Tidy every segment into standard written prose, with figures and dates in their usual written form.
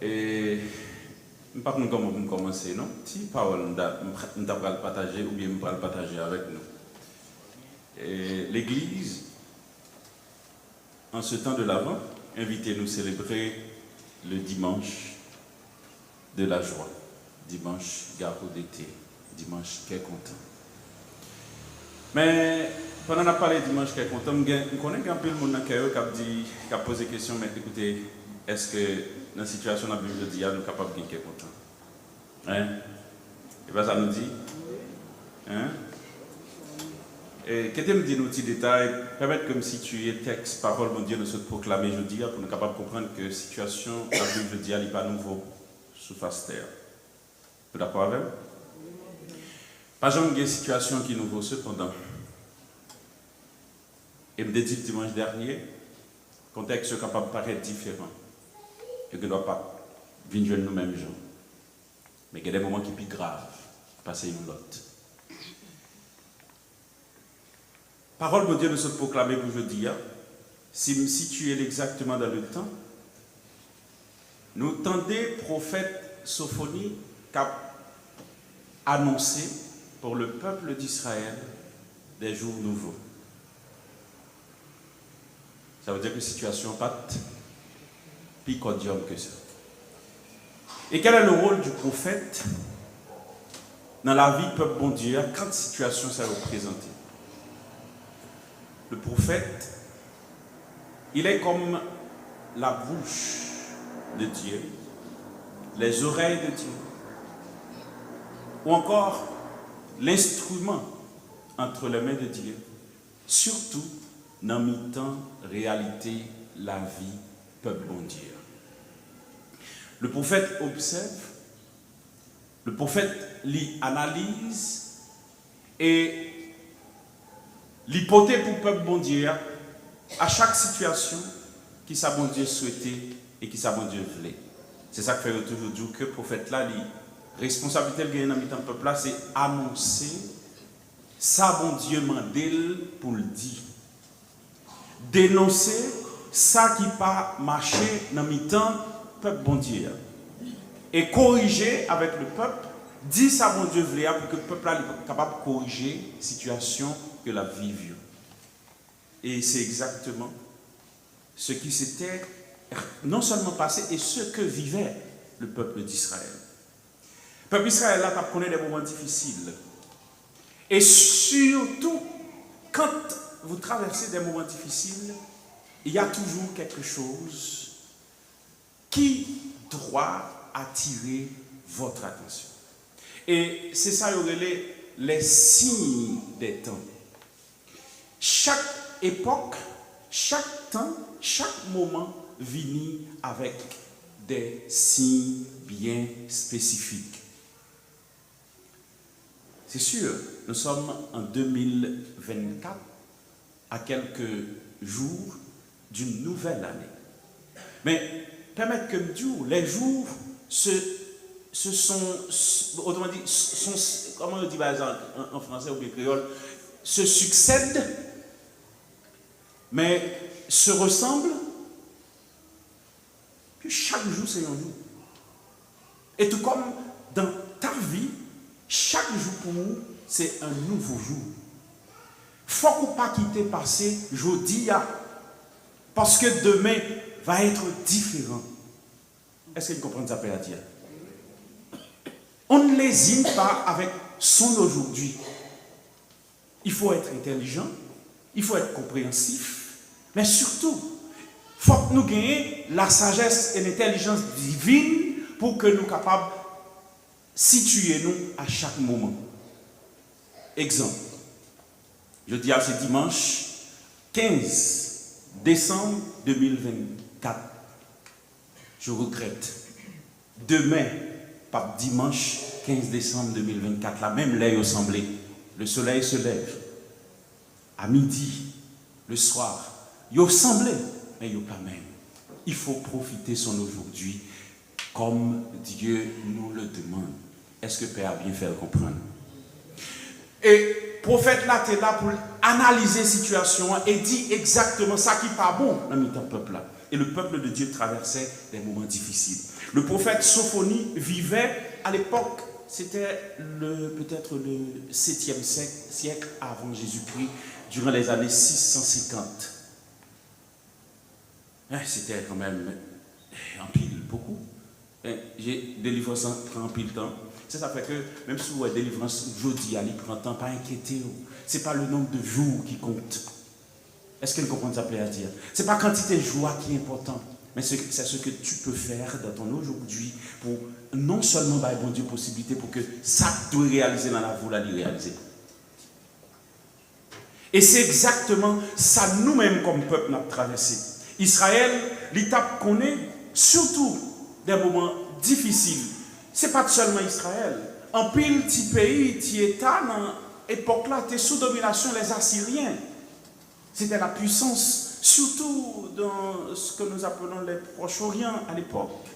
Et je ne sais pas comment vous commencer, non? Si parole nous avons partager ou bien nous allons partager avec nous. L'Église, en ce temps de l'Avent, invite nous célébrer le dimanche de la joie, dimanche garou d'été, dimanche qui est content. Mais pendant qu'on a parlé dimanche qui est content, je connais un peu le monde qui a posé la question, mais écoutez, est-ce que dans la situation de la Bible, nous sommes capables de être content? Hein? Et bien ça nous dit? Hein? Et qu'est-ce que me dit nos petits détails? Permettre que me situer texte, parole, mon Dieu, nous sommes proclamés jeudi, pour nous capables de comprendre que la situation de la Bible jeudi n'est pas nouveau sous face terre. Vous d'accord avec? Pas jamais une situation qui est nouveau cependant. Et me dit dimanche dernier, le contexte est capable de paraître différent. Et que ne doit pas venir nous mêmes gens. Mais il y a des moments qui sont plus graves, passer une l'autre. Parole de Dieu ne se proclamer pour jeudi, si me situer exactement dans le temps, nous tendez prophète Sophonie qui a annoncé pour le peuple d'Israël des jours nouveaux. Ça veut dire que la situation n'est pas plus cordiale que ça. Et quel est le rôle du prophète dans la vie du peuple bon Dieu quand la situation s'est représentée? Le prophète, il est comme la bouche de Dieu, les oreilles de Dieu, ou encore l'instrument entre les mains de Dieu, surtout dans mi-temps réalité la vie peuple bon Dieu. Le prophète observe, le prophète analyse et l'hypothèse pour le peuple bon Dieu à chaque situation qui sa bon Dieu souhaitait et qui sa bon Dieu voulait. C'est ça que fait toujours dire que le prophète là, la responsabilité de dans le peuple là, c'est annoncer ça bon Dieu mandel pour le dire. Dénoncer ça qui pas marché dans le temps peuple bon Dieu. Et corriger avec le peuple, dire ça bon Dieu voulait pour que le peuple soit capable de corriger la situation que la vie vit. Et c'est exactement ce qui s'était non seulement passé, et ce que vivait le peuple d'Israël. Le peuple d'Israël là, tu connais des moments difficiles. Et surtout, quand vous traversez des moments difficiles, il y a toujours quelque chose qui doit attirer votre attention. Et c'est ça, les signes des temps. Chaque époque, chaque temps, chaque moment vient avec des signes bien spécifiques. C'est sûr, nous sommes en 2024, à quelques jours d'une nouvelle année. Mais permettez que me dise, les jours ce sont, autrement dit, comment on dit en français ou en créole, se succèdent, mais se ressemblent, puis chaque jour c'est un jour. Et tout comme dans ta vie, chaque jour pour nous, c'est un nouveau jour. Faut qu'on pas quitter passé jeudi, parce que demain va être différent. Est-ce que vous comprenez ça, Père Dieu? On ne lésine pas avec son aujourd'hui. Il faut être intelligent, il faut être compréhensif, mais surtout, il faut que nous gagnions la sagesse et l'intelligence divine pour que nous soyons capables de situer nous à chaque moment. Exemple, je dis à ce dimanche 15 décembre 2024. Je regrette. Demain, pas dimanche 15 décembre 2024, la même l'œil au semblé. Le soleil se lève. À midi, le soir, il semblé, mais il pas même. Il faut profiter son aujourd'hui comme Dieu nous le demande. Est-ce que Père a bien fait le comprendre? Et le prophète là, tu es là pour analyser la situation et dire exactement ça qui n'est pas bon dans le peuple là. et le peuple de Dieu traversait des moments difficiles. Le prophète Sophonie vivait à l'époque, c'était peut-être le 7e siècle avant Jésus-Christ, durant les années 650. C'était quand même en pile, beaucoup. Délivrance prend en pile temps. Ça fait que même si vous avez délivrance jeudi, il prend temps, pas inquiéter. Ce n'est pas le nombre de jours qui compte. Est-ce que vous comprenez ça plaît à dire? Ce n'est pas la quantité de joie qui est important, mais c'est ce que tu peux faire dans ton aujourd'hui pour non seulement bah, bon Dieu possibilité pour que ça doit réaliser dans la voie, la réaliser. Et c'est exactement ça nous-mêmes comme peuple nous avons traversé. Israël, l'étape qu'on est, surtout des moments difficiles. Ce n'est pas seulement Israël. En pile, petit pays, petit État, dans l'époque là, était sous domination les Assyriens. C'était la puissance, surtout dans ce que nous appelons les Proche-Orient à l'époque.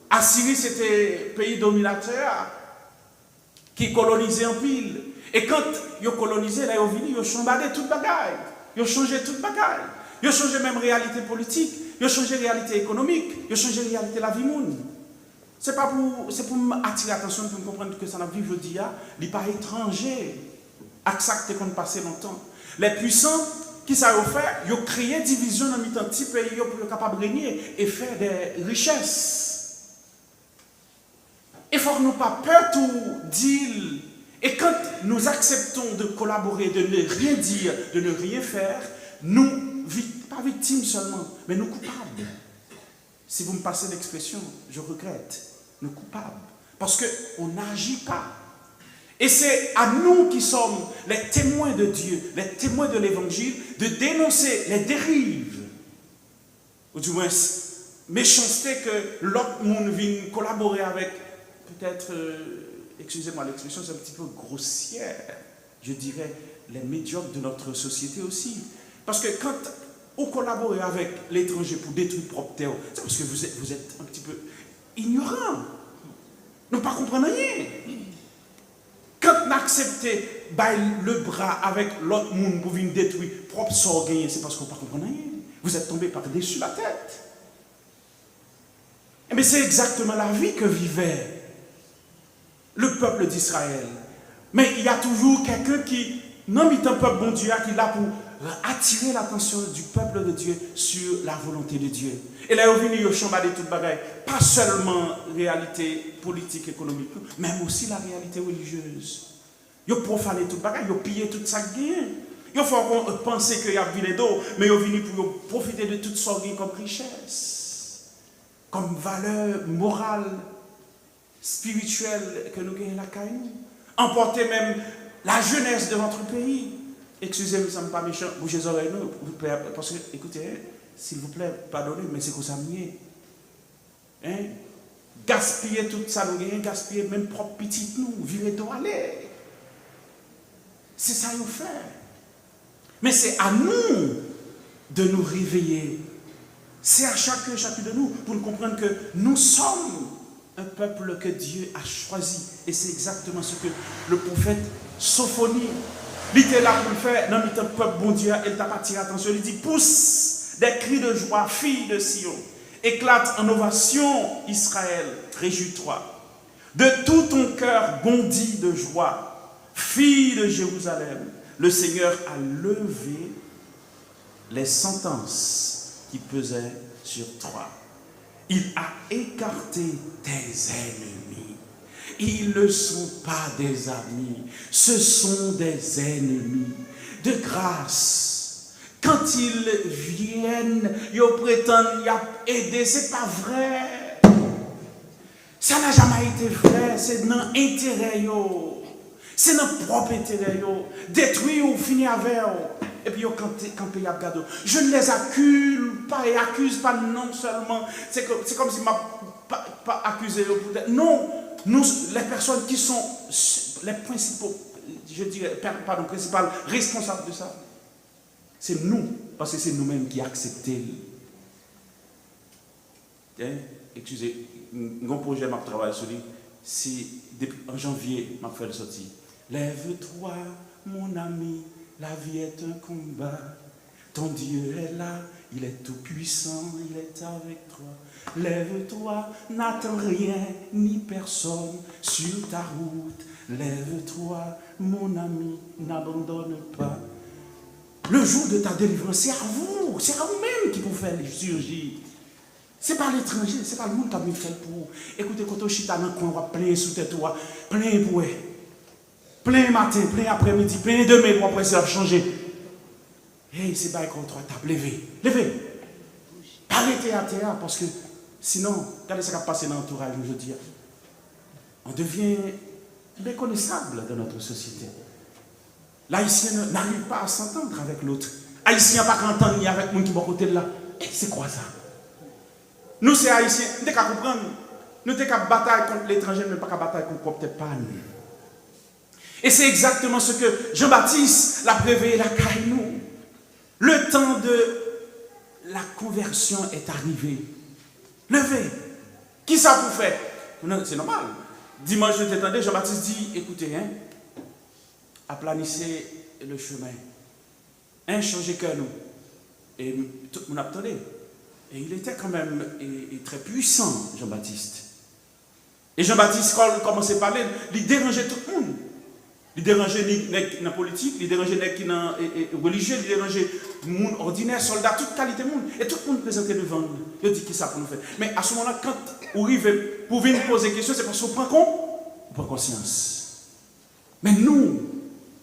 Assyrie, c'était un pays dominateur qui colonisait en pile. Et quand ils ont colonisé, là, ils ont venu, ils ont chambardé toute bagaille. Ils ont changé toute bagaille. Ils ont changé même réalité politique. Ils ont changé réalité économique. Ils ont changé réalité de la vie monde. C'est pour m'attirer l'attention, pour me comprendre que ça n'a vu aujourd'hui, il n'est pas étranger à ça que qu'on passé longtemps. Les puissants qui savent faire, ils ont créé division dans un petit pays pour être capable de régner et faire des richesses. Il ne faut nous pas peur tout dire. Et quand nous acceptons de collaborer, de ne rien dire, de ne rien faire, nous, pas victimes seulement, mais nous coupables. Si vous me passez l'expression, je regrette. Nous coupables. Parce qu'on n'agit pas. Et c'est à nous qui sommes les témoins de Dieu, les témoins de l'Évangile, de dénoncer les dérives, ou du moins méchanceté que l'autre monde vient collaborer avec, peut-être, excusez-moi l'expression, c'est un petit peu grossière, je dirais, les médiocres de notre société aussi. Parce que quand on collabore avec l'étranger pour détruire propre terre, c'est parce que vous êtes un petit peu ignorant, ne pas comprendre rien. Quand on accepte le bras avec l'autre monde pour venir détruire propre sort gagné, c'est parce qu'on ne comprend rien. Vous êtes tombé par-dessus la tête. Mais c'est exactement la vie que vivait le peuple d'Israël. Mais il y a toujours quelqu'un qui, non, il est un peuple bon Dieu, qui est là pour attirer l'attention du peuple de Dieu sur la volonté de Dieu. Et là, il vient chambarder toute bagaille. Pas seulement réalité politique, économique, mais aussi la réalité religieuse. Il a profané toute bagaille, il a pillé toute sa gain. Il faut penser qu'il y a vu d'eau, mais il venu pour profiter de toute sa gain comme richesse, comme valeur morale, spirituelle que nous gagnons la caille. Emporter même la jeunesse de notre pays. Excusez-moi, ça ne me pas méchant, bougez les oreilles, parce que, écoutez, s'il vous plaît, pardonnez, mais c'est que ça m'y est. Gaspiller tout ça, nous gagnons, gaspiller même propre petite nous, virer d'eau aller. C'est ça nous fait. Mais c'est à nous de nous réveiller. C'est à chacun de nous pour nous comprendre que nous sommes un peuple que Dieu a choisi. Et c'est exactement ce que le prophète Sophonie, il était là pour le faire. Non, mais un peuple bon Dieu, il t'a pas tiré attention. Il dit, pousse des cris de joie, fille de Sion. Éclate en ovation, Israël, réjouis-toi. De tout ton cœur bondit de joie, fille de Jérusalem. Le Seigneur a levé les sentences qui pesaient sur toi. Il a écarté tes ennemis. Ils ne sont pas des amis, ce sont des ennemis. De grâce, quand ils viennent, ils prétendent aider, c'est pas vrai. Ça n'a jamais été vrai, c'est dans l'intérêt, c'est dans le propre intérêt. Détruire ou finir avec eux. Et puis, quand ils regardent, je ne les accuse pas non seulement. C'est comme si je ne pas accusé. Non, nous, les personnes qui sont les principaux, je dirais, pardon, principales responsables de ça, c'est nous, parce que c'est nous-mêmes qui acceptons. Excusez, mon projet m'a travaillé sur lui. Si en janvier, m'a fait le sortir. Lève-toi, mon ami. La vie est un combat, ton Dieu est là, Il est tout puissant, il est avec toi. Lève-toi, n'attends rien ni personne sur ta route. Lève-toi, mon ami, n'abandonne pas. Le jour de ta délivrance, c'est à vous-même qui vous faites surgir. C'est pas l'étranger, c'est pas le monde qui a fait pour vous. Écoutez, quand on chita dans le coin, on va plein sous tête, plein pour plein matin, plein après-midi, plein demain, pour après ça changer. Hey, c'est pas contre toi, t'as levé. Pas arrêtez à terre, parce que sinon, regardez ce qui a passé dans l'entourage aujourd'hui. On devient méconnaissable dans notre société. L'haïtien n'arrive pas à s'entendre avec l'autre. Haïtien n'a pas qu'à entendre avec le monde qui est à côté de là. Et c'est quoi ça? Nous, c'est haïtiens, nous n'avons qu'à comprendre. Nous n'avons qu'à bataille contre l'étranger, mais pas qu'à bataille contre peut-être pas nous. Et c'est exactement ce que Jean-Baptiste l'a réveillé la caille nous. Le temps de la conversion est arrivé. Levez. Qui ça vous fait? C'est normal. Dimanche, je t'entendais, Jean-Baptiste dit, écoutez, aplanissez le chemin. Changez que nous. Et tout le monde attendait. Et il était quand même très puissant, Jean-Baptiste. Et Jean-Baptiste, quand il commençait à parler, il dérangeait tout le monde. Il dérangeait dans la politique, il dérangeait dans les religieux, il dérangeait le monde ordinaire, soldat, toute qualité de monde. Et tout le monde présentait devant nous. Il dit qui ça pour nous faire. Mais à ce moment-là, quand vous arrivez pour venir poser des questions, c'est parce qu'on prend conscience. Mais nous,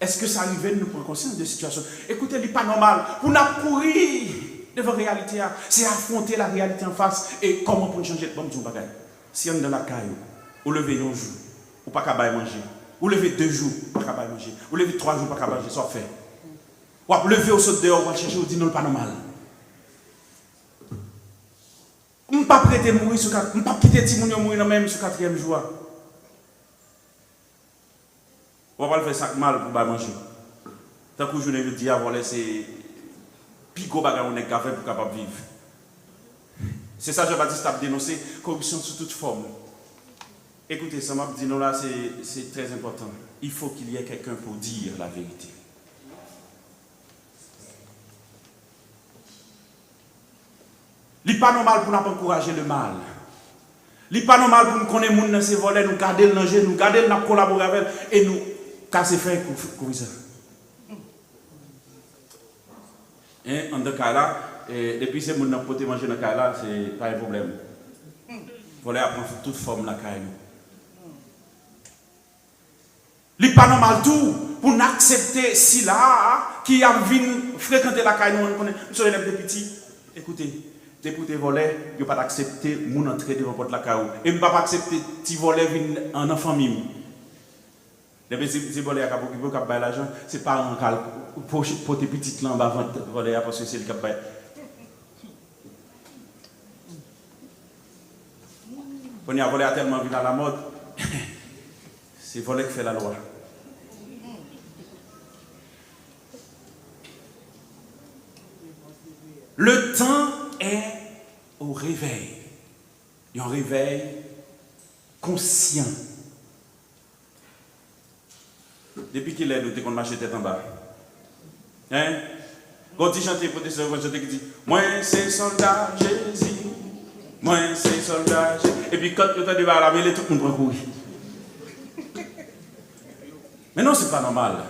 est-ce que ça arrivait de nous prendre conscience de la situation? Écoutez, il n'est pas normal. Vous n'avez courir devant la réalité. C'est affronter la réalité en face. Et comment pour changer de bon bagage? Si on est dans la caille, vous levez un jour, ou pas qu'à manger. Vous levez 2 jours, pas qu'à manger. Vous levez 3 jours, pas qu'à manger. Ça fait. Vous levez au saut dehors, vous chercher, vous dites non, pas normal. On ne peut pas prêter mourir sur 4. On ne peut pas quitter Timoun mourir même sur 4e jour. On va pas le faire ça mal pour manger. Tant que je ne dis à voler, c'est pico bagarre on est capable pour capable vivre. C'est ça que Jean-Baptiste a dénoncé, corruption sous toute forme. Écoutez, ça m'a dit non là, c'est très important. Il faut qu'il y ait quelqu'un pour dire la vérité. Il n'est pas normal pour nous encourager le mal. Il n'est pas normal pour nous connaître les gens dans ces volets, nous garder le danger, nous garder nous collaborer avec et nous casser faire comme ça. Et en ce cas-là, depuis que nous avons manger dans ce cas-là, ce n'est pas un problème. Il faut apprendre toute forme la caille. Il n'est pas normal tout pour nous accepter si là, qui a vu fréquenter la caille, nous sommes des petits. Écoutez, depuis que volets, il ne pas accepter mon entrée devant porte la caille. Et ne pas accepter petit volet en enfant mime. Les petits volets à Cabo qui veut capter l'argent, ce n'est pas un cal pour tes petites lampes avant de voler parce que c'est le cap. On y a volé tellement vite à la mode. C'est voler qui fait la loi. Le temps est au réveil. Il y a un réveil conscient. Depuis qu'il est noté qu'on marche tête en bas. Hein? Quand il chante pour des soldats qui dit moi c'est soldat Jésus. Moi c'est soldat Jésus. Et puis quand le temps de la mêlée, tout le monde prend courir. Mais non, c'est pas normal.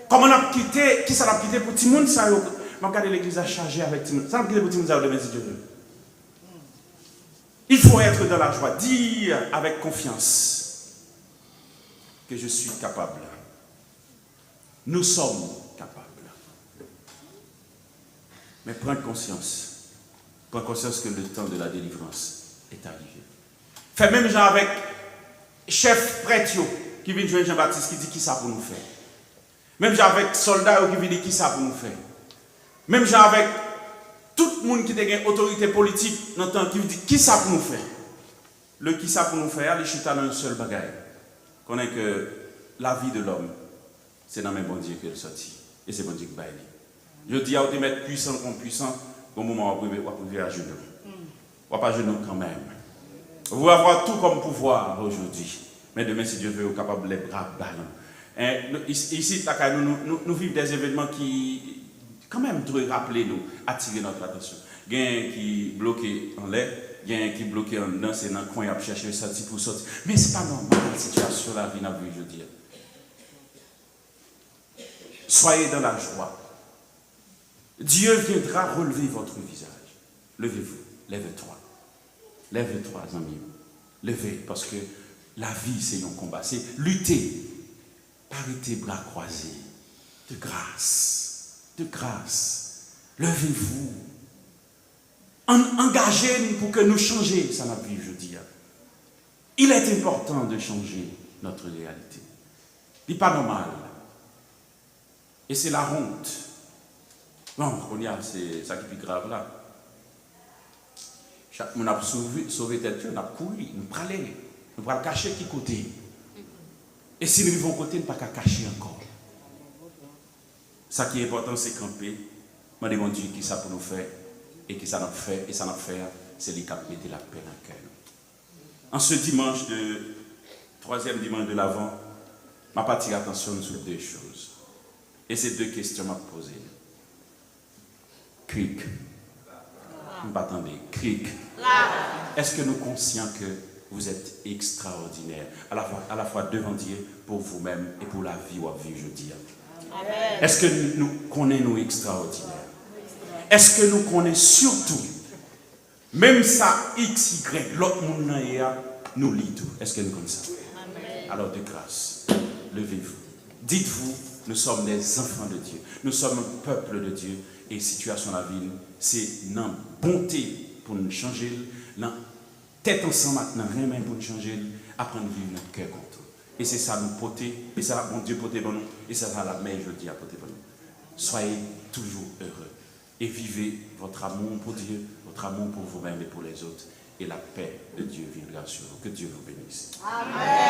Comme on a quitté, qui ça l'a quitté pour tout le monde, ça m'a regardé l'église à charger avec tout le monde. Ça l'a quitté pour tout le monde, ça demain si Dieu veut. Il faut être dans la joie, dire avec confiance que je suis capable. Nous sommes capables. Mais prendre conscience que le temps de la délivrance est arrivé. Fait même genre avec chef prêtre qui vient joindre Jean-Baptiste qui dit qui ça pour nous faire. Même genre avec soldats qui vient dire qui ça pour nous faire. Même genre avec tout le monde qui a une autorité politique dans le temps qui dit qui ça pour nous faire. Le qui ça pour nous faire, les chita dans un seul bagage. Qu'on est que la vie de l'homme, c'est dans mes bon Dieu qu'elle sortit. Et c'est bon Dieu qui va aller. Je dis à vous mettre puissant comme puissant, au moment où vous pouvez à genoux. Ou pas à genoux quand même. Vous allez avoir tout comme pouvoir aujourd'hui. Mais demain, si Dieu veut, vous êtes capable de les bras ballants. Ici, nous vivons des événements qui quand même, doit rappeler nous, attirer notre attention. Il y a un qui bloqué en l'air, il y a un qui bloqué en dedans, c'est dans le coin, il a cherché sortir pour sortir. Mais ce n'est pas normal, la situation, la vie, je veux dire. Soyez dans la joie. Dieu viendra relever votre visage. Levez-vous, lève-toi. Lève-toi, amis. Levez, parce que la vie, c'est un combat. C'est lutter. Par tes bras croisés. De grâce. De grâce. Levez-vous. Engagez-nous pour que nous changions ça la vie, je dis. Il est important de changer notre réalité. Ce n'est pas normal. Et c'est la honte. Bon, c'est ça qui est plus grave là. On a sauvé tête, on a couru, on a parlé, on a cacher qui côté. Et si nous vivons côté, nous ne pouvons pas cacher encore. Ça qui est important, c'est camper. Je demande Dieu qui ça pour nous faire. Et qui ça nous fait, et ça nous fait, c'est lui qui a mis la paix dans le cœur. En ce dimanche, troisième dimanche de l'Avent, je vais attirer l'attention sur deux choses. Et ces deux questions m'a posées. Cric. Vous m'attendez. Cric. Est-ce que nous sommes conscients que vous êtes extraordinaire, à la fois devant Dieu, pour vous-même et pour la vie ou la vie, je dis. Est-ce que nous connaissons extraordinaire? Est-ce que nous connaissons surtout, même ça, X, Y, l'autre monde nous lit tout. Est-ce que nous connaissons ça? Alors de grâce, levez-vous. Dites-vous, nous sommes des enfants de Dieu. Nous sommes un peuple de Dieu. Et situation de la vie, c'est une bonté pour nous changer, une tête ensemble maintenant, rien pour nous changer, apprendre à vivre notre cœur contre. Et c'est ça nous porter, et ça mon Dieu porter pour nous, et ça la meilleure je dis à porter pour nous. Soyez toujours heureux. Et vivez votre amour pour Dieu, votre amour pour vous-même et pour les autres. Et la paix de Dieu viendra sur vous. Que Dieu vous bénisse. Amen.